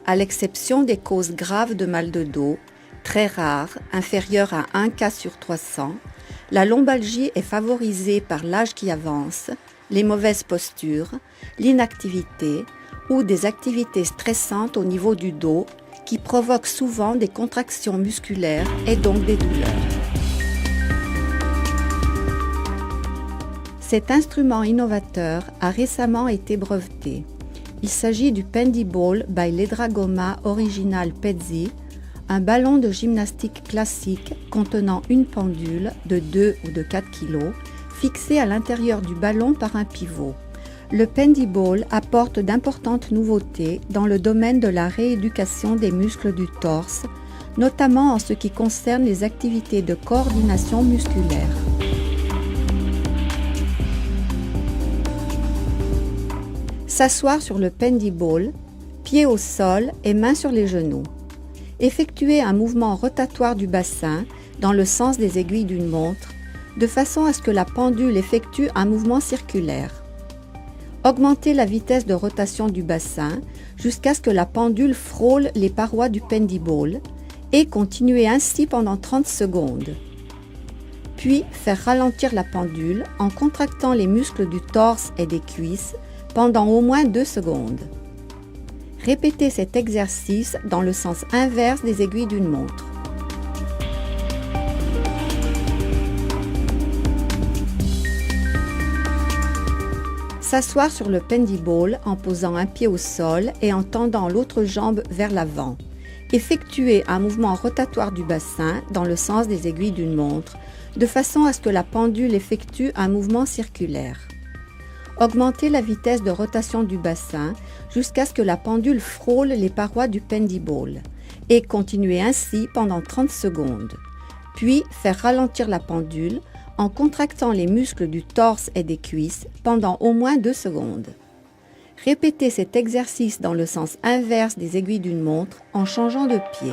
À l'exception des causes graves de mal de dos, très rares, inférieures à 1 cas sur 300, la lombalgie est favorisée par l'âge qui avance, les mauvaises postures, l'inactivité ou des activités stressantes au niveau du dos qui provoquent souvent des contractions musculaires et donc des douleurs. Cet instrument innovateur a récemment été breveté. Il s'agit du Pendiball by Ledragoma Original Pezzi, un ballon de gymnastique classique contenant une pendule de 2 ou de 4 kg fixée à l'intérieur du ballon par un pivot. Le Pendiball apporte d'importantes nouveautés dans le domaine de la rééducation des muscles du torse, notamment en ce qui concerne les activités de coordination musculaire. S'asseoir sur le Pendiball, pieds au sol et mains sur les genoux. Effectuer un mouvement rotatoire du bassin dans le sens des aiguilles d'une montre, de façon à ce que la pendule effectue un mouvement circulaire. Augmenter la vitesse de rotation du bassin jusqu'à ce que la pendule frôle les parois du Pendiball et continuer ainsi pendant 30 secondes. Puis faire ralentir la pendule en contractant les muscles du torse et des cuisses pendant au moins 2 secondes. Répétez cet exercice dans le sens inverse des aiguilles d'une montre. S'asseoir sur le Pendiball en posant un pied au sol et en tendant l'autre jambe vers l'avant. Effectuer un mouvement rotatoire du bassin dans le sens des aiguilles d'une montre, de façon à ce que la pendule effectue un mouvement circulaire. Augmenter la vitesse de rotation du bassin jusqu'à ce que la pendule frôle les parois du Pendiball et continuer ainsi pendant 30 secondes. Puis faire ralentir la pendule en contractant les muscles du torse et des cuisses pendant au moins 2 secondes. Répétez cet exercice dans le sens inverse des aiguilles d'une montre en changeant de pied.